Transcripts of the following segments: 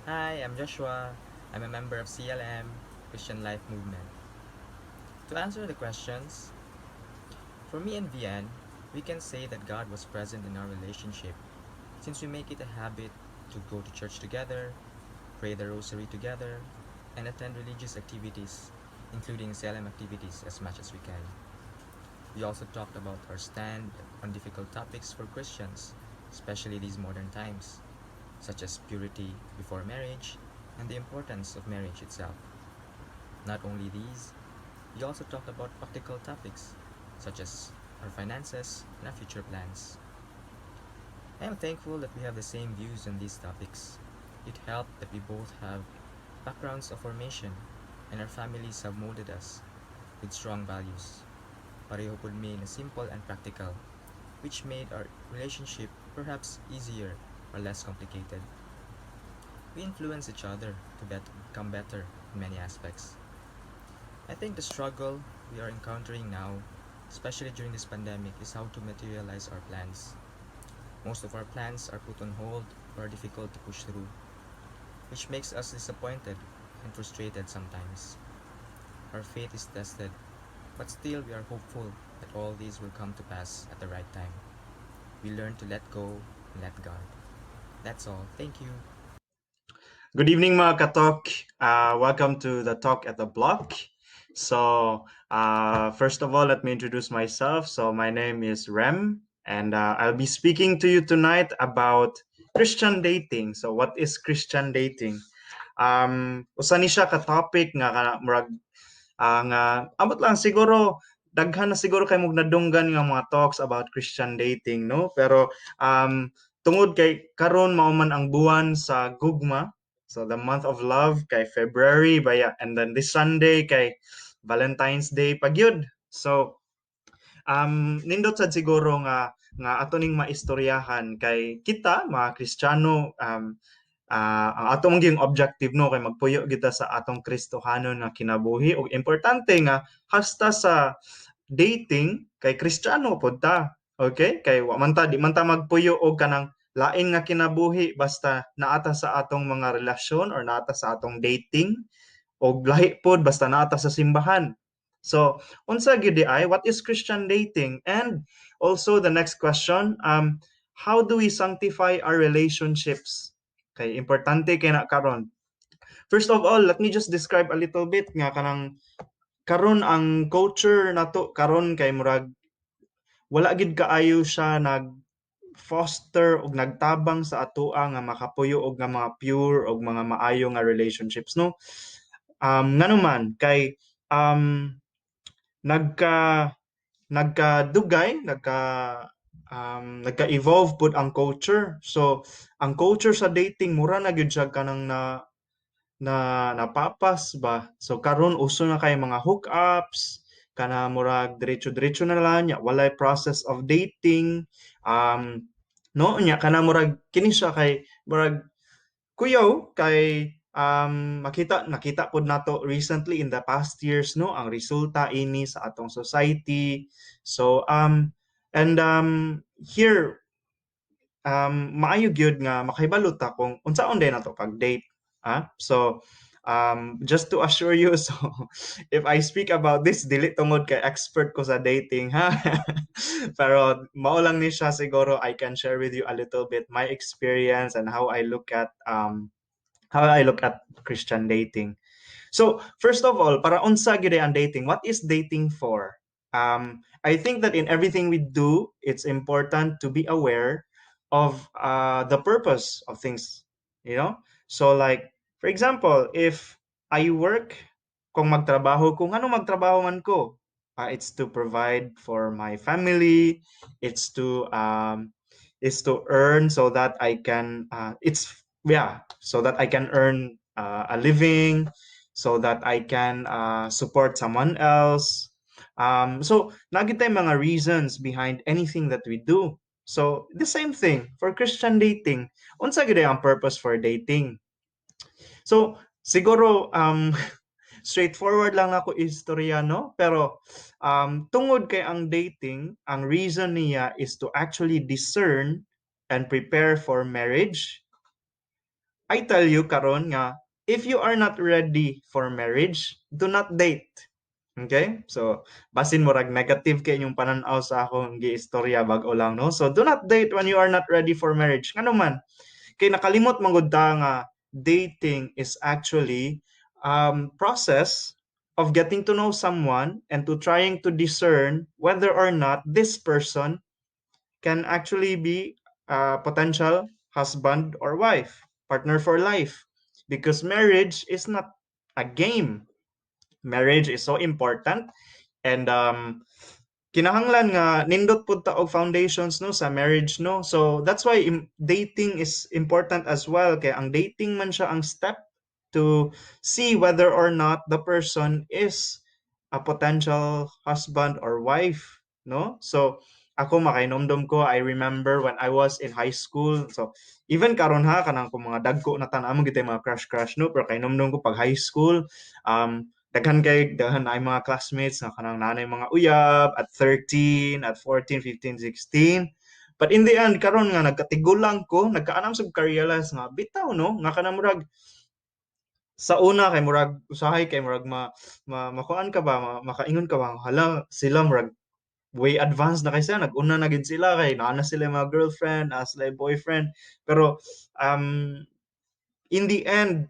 Hi, I'm Joshua. I'm a member of CLM, Christian Life Movement. To answer the questions, for me and Vian, we can say that God was present in our relationship since we make it a habit to go to church together, pray the rosary together, and attend religious activities, including CLM activities as much as we can. We also talked about our stand on difficult topics for Christians, especially these modern times, such as purity before marriage and the importance of marriage itself. Not only these, we also talked about practical topics such as our finances and our future plans. I am thankful that we have the same views on these topics. It helped that we both have backgrounds of formation and our families have molded us with strong values. Pareho pud me na simple and practical, which made our relationship perhaps easier or less complicated. We influence each other to become better in many aspects. I think the struggle we are encountering now, especially during this pandemic, is how to materialize our plans. Most of our plans are put on hold or are difficult to push through, which makes us disappointed and frustrated sometimes. Our faith is tested, but still we are hopeful that all these will come to pass at the right time. We learn to let go and let God. That's all. Thank you. Good evening, mga katok. Welcome to the talk at the Bloc. First of all, let me introduce myself. So, my name is Rem, and I'll be speaking to you tonight about Christian dating. So, what is Christian dating? Usa ni siya ka topic nga murag nga amot lang siguro daghan na siguro kay mong nadunggan nga mga talks about Christian dating, no? Pero tungod kay karon mao man ang buwan sa gugma, so the month of love kay February baya, and then this Sunday kay Valentine's Day pagyud. So nindot sad siguro nga ato ning maistoryahan kay kita mga Kristiyano, ang atong gyung objective no kay magpuyo kita sa atong Kristohanon nga kinabuhi, ug importante nga hasta sa dating kay Kristiyano pod ta. Okay? Kay wa man ta di man ta magpuyo og kanang lain nga kinabuhi basta naata sa atong mga relasyon or naata sa atong dating, og lahi pod basta naata sa simbahan. So, unsa gyud di ay what is Christian dating? And also the next question, how do we sanctify our relationships? Kay importante kay na karon. First of all, let me just describe a little bit nga kanang karon ang culture nato karon kay murag wala gid kaayo siya nag foster og nagtabang sa atoa nga makapuyo og nga mga pure og mga maayo nga relationships, no? Ngano man kay um nagka nagkadugay nagka-evolve pud ang culture. So ang culture sa dating mura na gyud siya kanang napapas ba. So karon uso na kay mga hookups kana murag diretso-diretso na lang nya walay process of dating. No nya kana murag kini siya kay murag kuyaw kay nakita pod nato recently in the past years, no, ang resulta ini sa atong society. So and here maayo gyud nga makahibalo ta kung unsaon day nato pag date. So just to assure you, so if I speak about this dili tungod kay expert ko sa dating, ha. Pero mao lang ni siya siguro I can share with you a little bit my experience and how I look at Christian dating. So, first of all, para unsa gyud ang dating? What is dating for? I think that in everything we do, it's important to be aware of the purpose of things, you know? So like, for example, if I work, kung magtrabaho, kung ano magtrabaho man ko, it's to provide for my family, it's to earn so that I can so that I can earn a living, so that I can support someone else. So nakita yung mga reasons behind anything that we do. So the same thing for Christian dating. Unsa gyud ang purpose for dating? So siguro straightforward lang ako istorya, no? Pero tungod kay ang dating, ang reason niya is to actually discern and prepare for marriage. I tell you karon nga, if you are not ready for marriage, do not date. Okay? So, basin mo rag negative kay inyong pananaw sa akong giistorya bag-o lang, no? So, do not date when you are not ready for marriage. Ngano man, kay nakalimot man gud ta nga dating is actually process of getting to know someone and to trying to discern whether or not this person can actually be a potential husband or wife, partner for life. Because marriage is not a game. Marriage is so important, and kinahanglan nga nindot pud ta og foundations, no, sa marriage, no. So that's why dating is important as well, kay ang dating man siya ang step to see whether or not the person is a potential husband or wife, no. So ako makainomdom ko, I remember when I was in high school. So even karon ha, kanang ko mga dagko na tan-amo gitay mga crush no, pero kainomdom ko pag high school, daghan ay mga classmates na kanang nanay mga uyab at 13, at 14, 15, 16. But in the end karon nga nagkatigulang ko, nagkaanam sab ka-realize nga bitaw, no, nga kanang murag sa una kay murag usahay kay murag makuan ka ba, makaingon ka ba, hala sila murag way advanced na kay sila, nag-una na gid sila kay naa na sila mga girlfriend, naa sila yung boyfriend. Pero um in the end,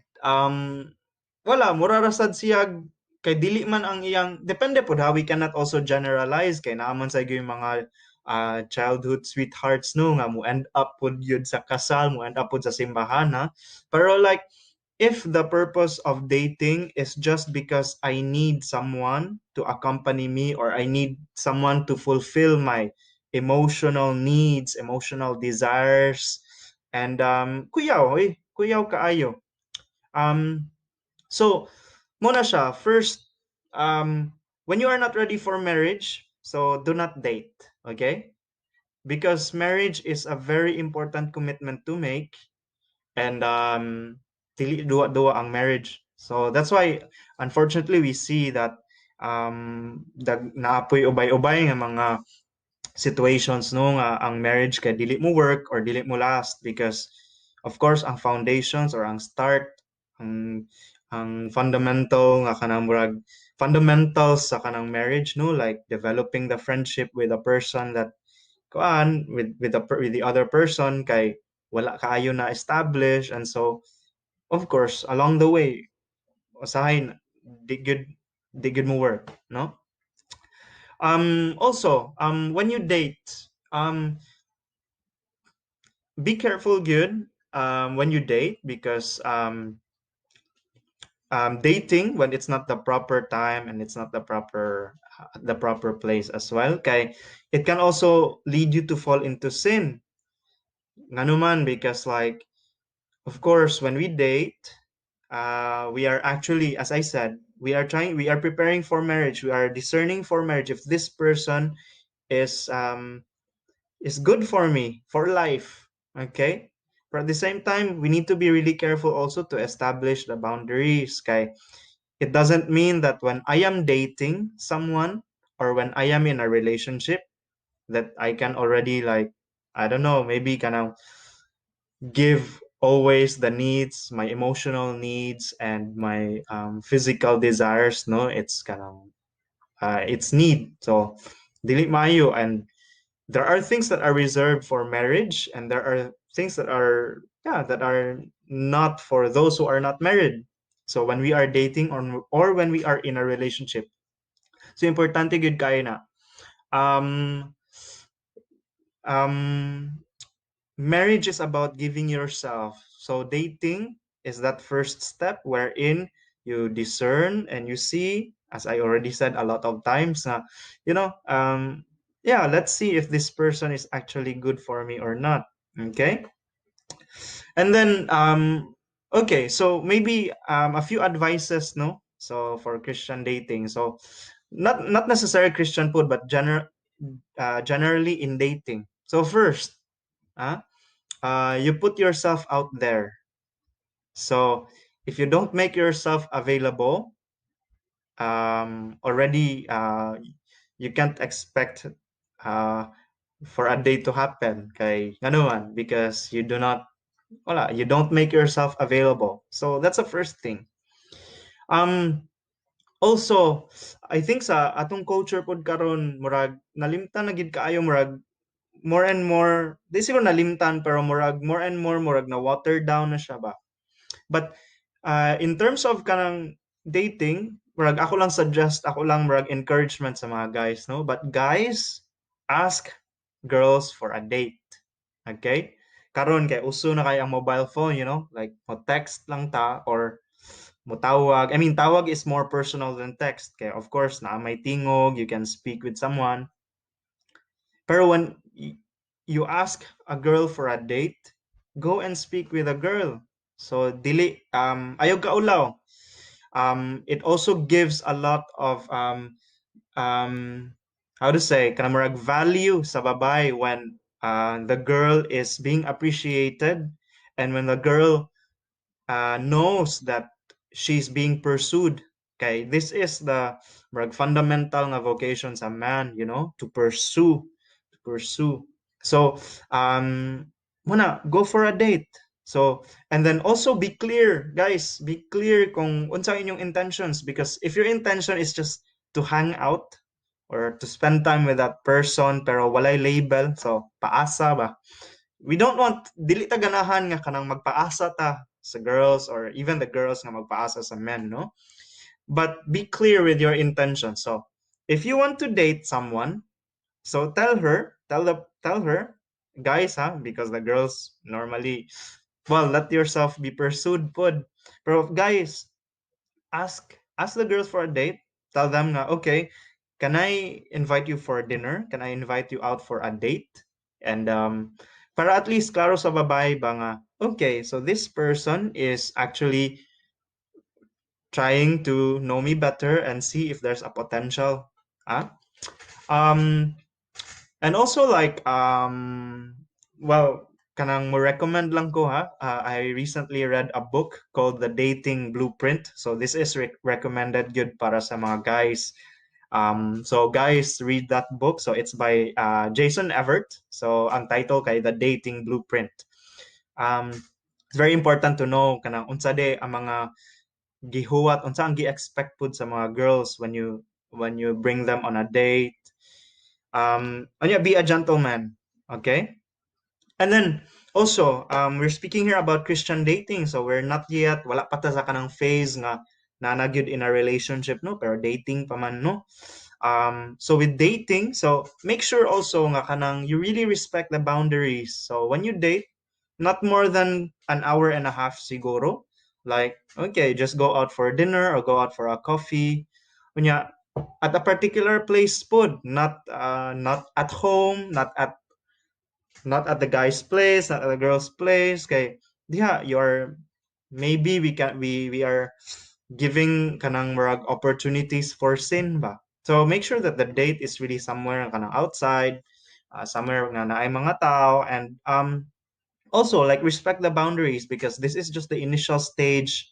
wala, mura ra sad siya, kay dili man ang iyang, depende po how we cannot also generalize, kay naaman sa yung mga childhood sweethearts, no, nga mo end up pud yun sa kasal, mo end up pud sa simbahan, ha. Pero like, if the purpose of dating is just because I need someone to accompany me, or I need someone to fulfill my emotional needs, emotional desires, and kuyaw kaayo. So muna siya, first, when you are not ready for marriage, so do not date, okay? Because marriage is a very important commitment to make, and dili duwa-duwa ang marriage. So that's why unfortunately we see that naapoy ubay-ubay nga mga situations, no, nga ang marriage kay dili mo work or dili mo last, because of course ang foundations or ang start, ang fundamental nga kanang murag fundamentals sa kanang marriage, no, like developing the friendship with a person that kuan with the other person, kay wala kaayo na establish, and so of course along the way usahay di good mo work, no. Also, when you date, be careful good when you date, because dating when it's not the proper time and it's not the proper place as well, kay it can also lead you to fall into sin. Ngano man, because like, of course, when we date, we are actually, as I said, we are preparing for marriage, we are discerning for marriage if this person is good for me for life, okay. But at the same time, we need to be really careful also to establish the boundaries, kay it doesn't mean that when I am dating someone, or when I am in a relationship, that I can already, like, I don't know, maybe kind of give always the needs, my emotional needs and my physical desires, no, it's kind of it's need. So dili maayo, and there are things that are reserved for marriage, and there are things that are, yeah, that are not for those who are not married. So when we are dating, or when we are in a relationship, so importante gud kay na um um marriage is about giving yourself. So dating is that first step wherein you discern and you see, as I already said a lot of times, you know, yeah, let's see if this person is actually good for me or not. Okay. And then, okay, so maybe a few advices, no? So for Christian dating. So not necessarily Christian food, but generally in dating. So first, uh, you put yourself out there. So if you don't make yourself available, already you can't expect uh, for a day to happen. Kay ano man, because you do not wala, you don't make yourself available. So that's the first thing. Um, Also, I think sa atong culture pod karon murag nalimtan na gid kaayo murag more and more, di siguro nalimtan pero murag more and more murag na watered down na siya ba. But in terms of kanang dating, murag ako lang suggest, ako lang murag encouragement sa mga guys, no? But guys, ask girls for a date. Okay? Karon kay uso na kay ang mobile phone, you know? Like mo text lang ta or mo tawag. I mean, tawag is more personal than text. Kaya of course, na may tingog, you can speak with someone. Pero when you ask a girl for a date, go and speak with a girl. So dili ayog kaulaw. It also gives a lot of um how to say kanang value sa babae when the girl is being appreciated, and when the girl knows that she's being pursued. Okay, this is the fundamental na vocation sa man, you know, to pursue, to pursue. So, muna, go for a date. So, and then also be clear, guys, be clear kung unsa inyong intentions, because if your intention is just to hang out or to spend time with that person pero walay label, so paasa ba? We don't want, dili ta ganahan nga kanang magpaasa ta sa girls or even the girls nga magpaasa sa men, no? But be clear with your intention. So, if you want to date someone, so tell her, guys, because the girls normally, well, let yourself be pursued pod. Pero guys, ask the girls for a date. Tell them na, okay, can I invite you for dinner? Can I invite you out for a date? And para at least klaro sa babae ba nga, okay, so this person is actually trying to know me better and see if there's a potential. Ah? Um, and also like well, kanang mo recommend lang ko I recently read a book called The Dating Blueprint. So this is recommended good para sa mga guys. So guys, read that book. So it's by Jason Everett. So ang title kay The Dating Blueprint. It's very important to know kanang unsa de ang mga gihuwat, unsa ang gi-expect pud sa mga girls when you bring them on a date. Be a gentleman, okay? And then also, we're speaking here about Christian dating, so we're not yet, wala pa ta sa kanang phase nga nanagyud in a relationship, no? Pero dating pa man, no? So with dating, so make sure also nga kanang you really respect the boundaries. So when you date, not more than an hour and a half siguro. Like, okay, just go out for dinner or go out for a coffee. Kunya, at a particular place pod, not at home, not at the guy's place, not at the girl's place. Okay, yeah, you're maybe we are giving kanang murag opportunities for sin ba. So make sure that the date is really somewhere kanang outside, somewhere na naay mga tao, and also like respect the boundaries, because this is just the initial stage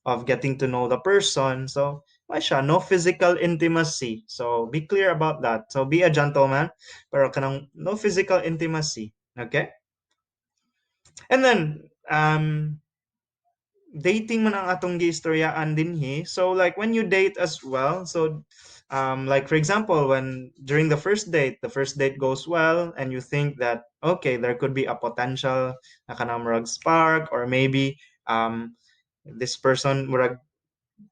of getting to know the person. So why siya, no physical intimacy. So be clear about that. So be a gentleman, pero kanang no physical intimacy. Okay? And then dating man ang atong giistoryaan dinhi. So like when you date as well, so like for example, when during the first date goes well, and you think that okay, there could be a potential na kanang murag spark, or maybe this person murag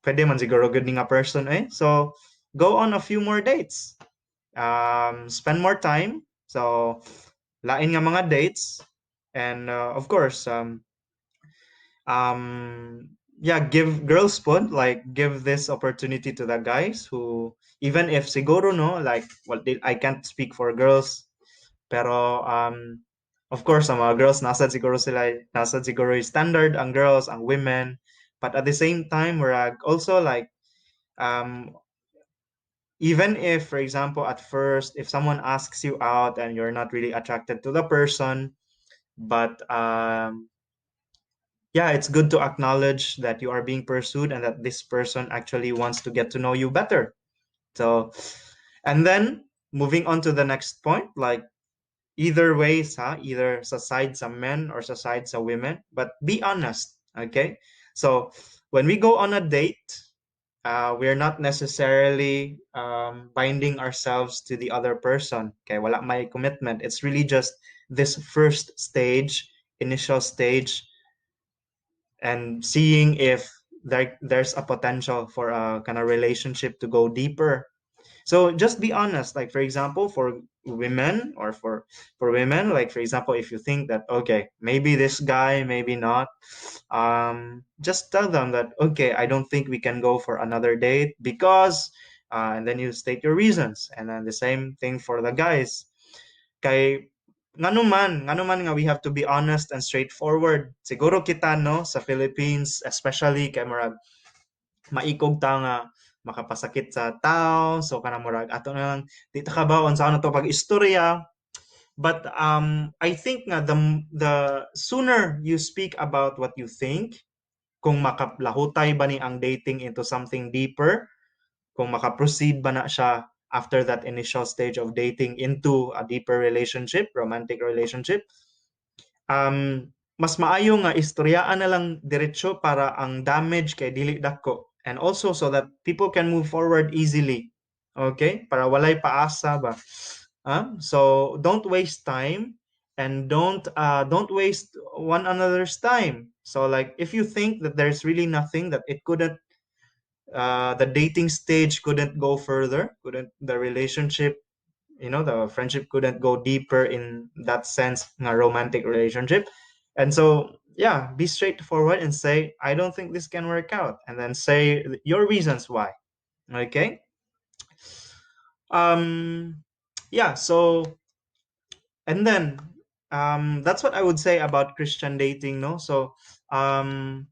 pwede man siguro good ni nga person, eh. So go on a few more dates. Spend more time. So lain nga mga dates, and of course yeah, give girls pod, like give this opportunity to the guys who, even if siguro no, like, well, I can't speak for girls, pero of course ang mga girls nasa siguro yung standard ang girls, ang women, but at the same time we're also like um even if for example at first if someone asks you out and you're not really attracted to the person, but yeah, it's good to acknowledge that you are being pursued and that this person actually wants to get to know you better. So, and then moving on to the next point, like either ways, either sa side sa men or sa side sa women, but be honest, okay? So when we go on a date, we're not necessarily binding ourselves to the other person. Okay, wala may commitment. It's really just this first stage, initial stage, and seeing if there's a potential for a kind of relationship to go deeper. So just be honest. Like for example, for women or for women, like for example, if you think that okay, maybe this guy, maybe not, just tell them that okay, I don't think we can go for another date because, and then you state your reasons, and then the same thing for the guys. Kay ngano man nga we have to be honest and straightforward. Siguro kita no sa Philippines, especially kay murag maikog ta nga makapasakit sa tao, so kana murag ato na lang di ta kabaw sa ano to pag istorya. But I think nga the sooner you speak about what you think, kung makaplahutay ba ni ang dating into something deeper, kung makaproceed ba na siya after that initial stage of dating into a deeper relationship, romantic relationship, mas maayo nga istoryaan na lang diretso para ang damage kay dili dako, and also so that people can move forward easily, okay, para walay paasa ba. So don't waste time, and don't waste one another's time. So like if you think that there's really nothing, that it couldn't, the dating stage couldn't go further, couldn't the relationship, the friendship couldn't go deeper in that sense, a romantic relationship. And so yeah, be straightforward and say I don't think this can work out, and then say your reasons why. Okay. um yeah, so and then that's what I would say about Christian dating, no? So um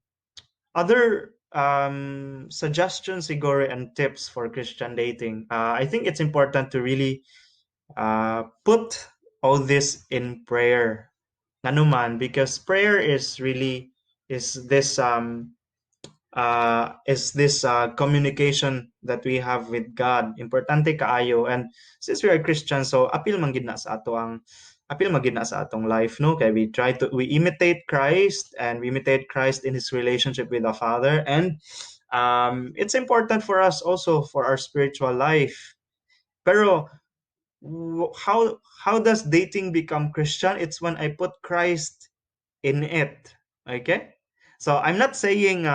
other suggestions siguro and tips for Christian dating, I think it's important to really put all this in prayer. Nanuman, because prayer is this communication that we have with God. Importante kaayo, and since we are Christians, so apil man gid na sa atong life, no? Kay we imitate Christ, and we imitate Christ in his relationship with the Father, and it's important for us also for our spiritual life. Pero how does dating become Christian? It's when I put Christ in it. Okay? So I'm not saying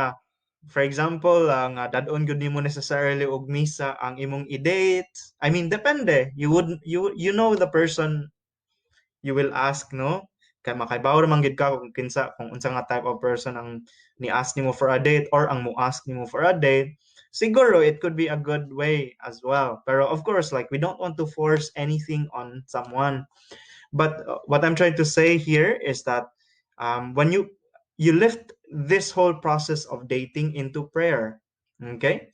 for example, nga dadon gud nimo necessarily og misa ang imong i-date. I mean, depende. You know the person you will ask, no? Kay makaibaw ra man gid ka kung kinsa, kung unsa nga type of person ang ni-ask nimo for a date or ang mo-ask nimo for a date. Siguro it could be a good way as well. Pero of course, like we don't want to force anything on someone. But what I'm trying to say here is that when you lift this whole process of dating into prayer, okay?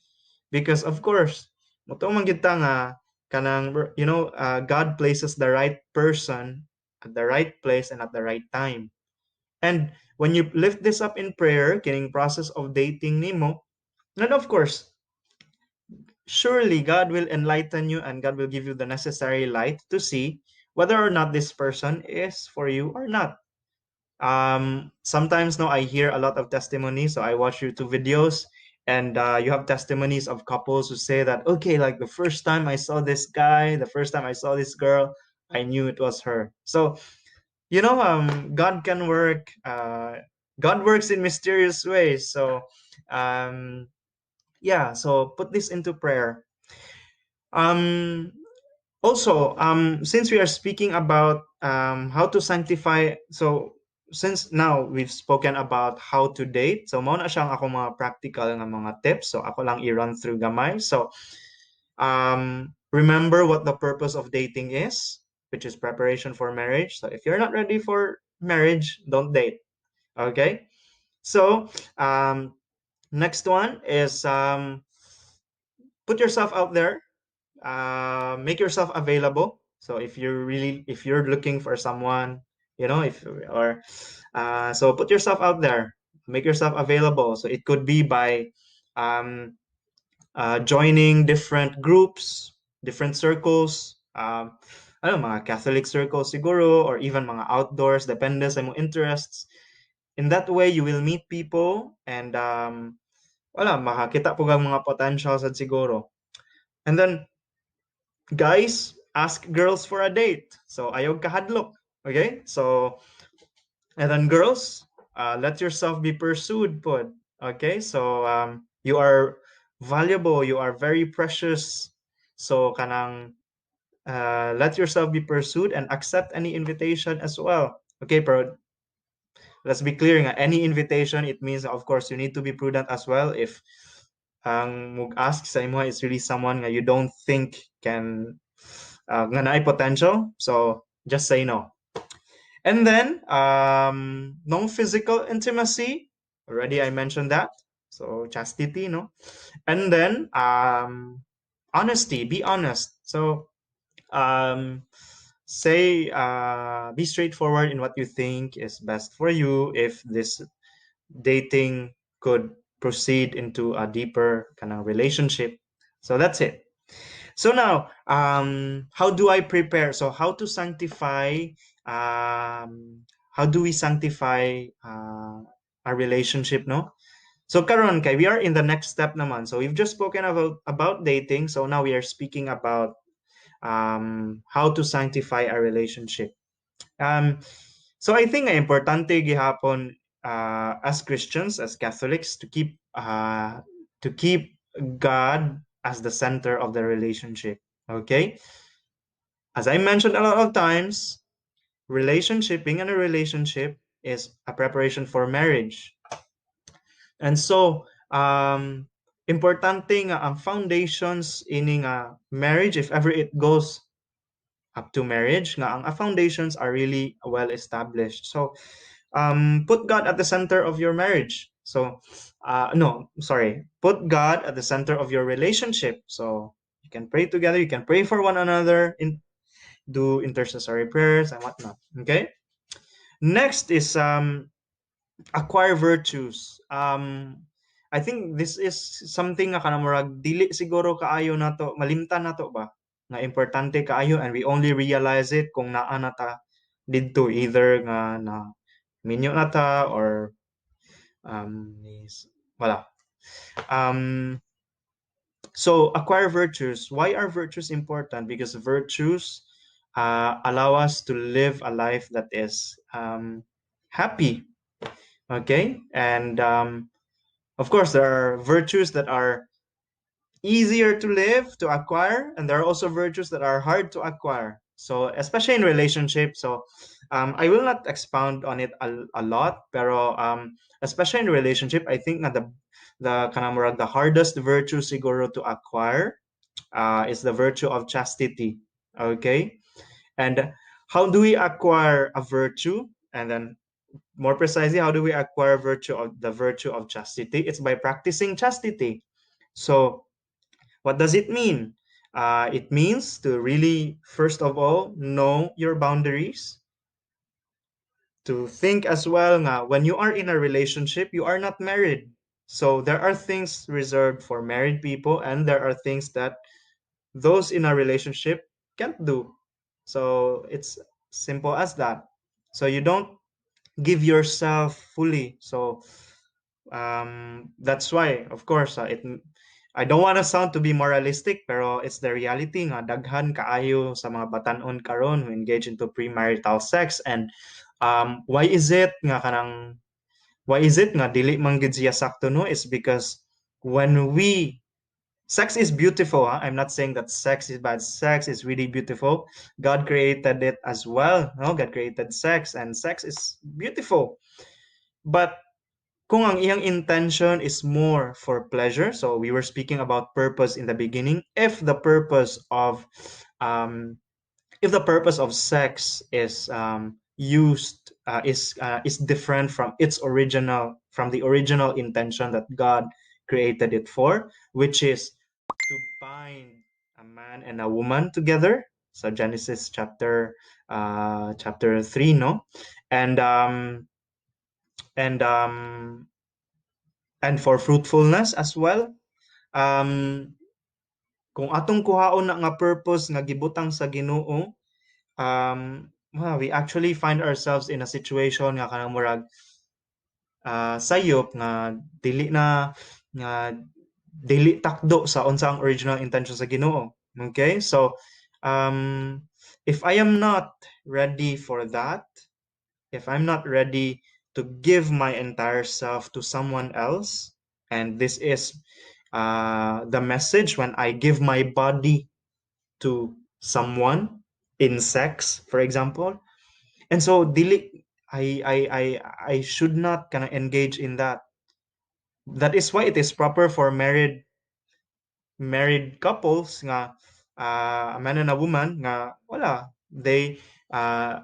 Because of course, moto man gid ta nga kanang God places the right person at the right place and at the right time. And when you lift this up in prayer, kining process of dating nimo, then of course, surely God will enlighten you, and God will give you the necessary light to see whether or not this person is for you or not. Sometimes no, I hear a lot of testimonies. So I watch YouTube videos, and you have testimonies of couples who say that okay, like the first time I saw this guy, the first time I saw this girl, I knew it was her. So God can work. God works in mysterious ways. So yeah, so put this into prayer. Also, since we are speaking about how to sanctify, so since now we've spoken about how to date, so mao na siyang ako mga practical nga mga tips. So ako lang i-run through gamay. So remember what the purpose of dating is, which is preparation for marriage. So if you're not ready for marriage, don't date. Okay. So next one is put yourself out there, make yourself available. So if you're looking for someone, if or so put yourself out there, make yourself available. So it could be by um, joining different groups, different circles, mga Catholic circles siguro, or even mga outdoors, depende sa imong interests. In that way, you will meet people and makakita po ang mga potential sa siguro. And then, guys, ask girls for a date. So, ayog kahadlok. Okay? So, and then girls, let yourself be pursued po. Okay? So, you are valuable, you are very precious. So, kanang let yourself be pursued and accept any invitation as well. Okay, pero let's be clear nga, any invitation, it means, of course, you need to be prudent as well. If ang mag-ask sa imo is really someone nga you don't think can nga naay potential, so just say no. And then no physical intimacy, already I mentioned that, so chastity, no. And then honesty, be honest. So say be straightforward in what you think is best for you if this dating could proceed into a deeper kind of relationship. So that's it. So now, how do I prepare? So how to sanctify? How do we sanctify our relationship? No. So karon kay we are in the next step naman. So we've just spoken about dating. So now we are speaking about how to sanctify our relationship. So I think importante gihapon as Christians, as Catholics, to keep God as the center of the relationship. Okay, as I mentioned a lot of times, being in a relationship is a preparation for marriage, and so importante nga ang foundations ini nga marriage, if ever it goes up to marriage, nga ang foundations are really well established. So put God at the center of your marriage. So no, sorry, put God at the center of your relationship. So you can pray together, you can pray for one another, do intercessory prayers and whatnot. Okay, next is acquire virtues. I think this is something nga kanamurag dili siguro kaayo nato, malimtan nato ba nga importante kaayo, and we only realize it kung naa nata didto, either nga na minyo nata or wala. So acquire virtues. Why are virtues important? Because virtues allow us to live a life that is happy. Okay, and of course there are virtues that are easier to live, to acquire, and there are also virtues that are hard to acquire. So especially in relationships, so I will not expound on it a lot, pero especially in relationship, I think that the kanamurag the hardest virtue siguro to acquire is the virtue of chastity. Okay, and how do we acquire a virtue? And then more precisely, how do we acquire the virtue of chastity? It's by practicing chastity. So what does it mean? It means to really, first of all, know your boundaries. To think as well nga, when you are in a relationship, you are not married. So there are things reserved for married people, and there are things that those in a relationship can't do. So it's simple as that. So you don't give yourself fully. So that's why, of course, I don't want to sound to be moralistic, pero it's the reality nga daghan kaayo sa mga batanon karon who engage into premarital sex. And why is it nga dili man gid siya sakto, no? It's because when we sex is beautiful, huh? I'm not saying that sex is bad. Sex is really beautiful. God created it as well, no? God created sex, and sex is beautiful. But kung ang iyang intention is more for pleasure, so we were speaking about purpose in the beginning. If the purpose of sex is used is different from the original intention that God created it for, which is to bind a man and a woman together. So Genesis chapter 3, no, and and um and for fruitfulness as well. Um, kung atong kuhaon na nga purpose nga gibutang sa Ginoo, well, we actually find ourselves in a situation nga kanang murag sayop nga dili na nga dili takdo sa unsa ang original intention sa Ginoo. Okay? So, if I am not ready for that, if I'm not ready to give my entire self to someone else, and this is the message when I give my body to someone in sex, for example, and so dili, I should not kind of engage in that. That is why it is proper for married couples nga a man and a woman nga wala they uh,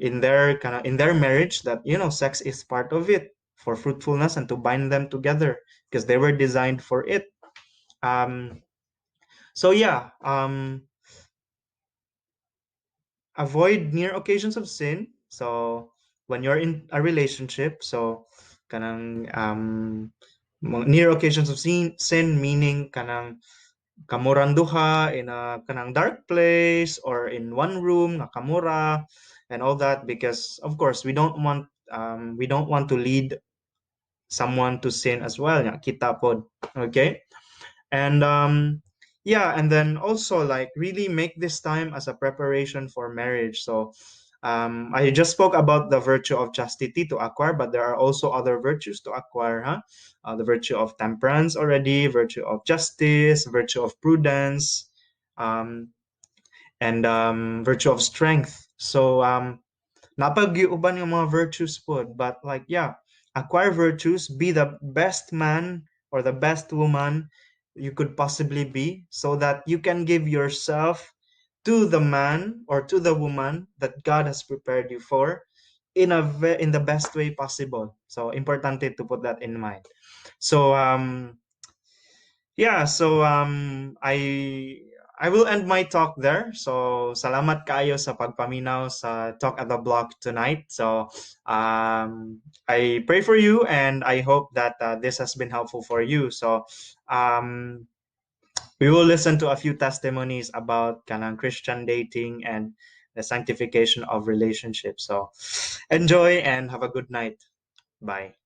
in their marriage that sex is part of it for fruitfulness and to bind them together because they were designed for it. So yeah, avoid near occasions of sin. So when you're in a relationship, so kanang near occasions of sin meaning kanang kamuran duha in a kanang dark place or in one room nga kamura and all that, because of course we don't want to lead someone to sin as well nga kita pod. Okay? And yeah, and then also like really make this time as a preparation for marriage. So I just spoke about the virtue of chastity to acquire, but there are also other virtues to acquire, huh? The virtue of temperance already, virtue of justice, virtue of prudence, um, and virtue of strength. So napag-iuban yung mga virtues po, but like yeah, acquire virtues, be the best man or the best woman you could possibly be, so that you can give yourself to the man or to the woman that God has prepared you for in the best way possible. So importante to put that in mind. So yeah, so I will end my talk there. So salamat kayo sa pagpaminaw sa talk at the block tonight. So I pray for you and I hope that this has been helpful for you. So um we will listen to a few testimonies about kanang Christian dating and the sanctification of relationships. So enjoy and have a good night. Bye.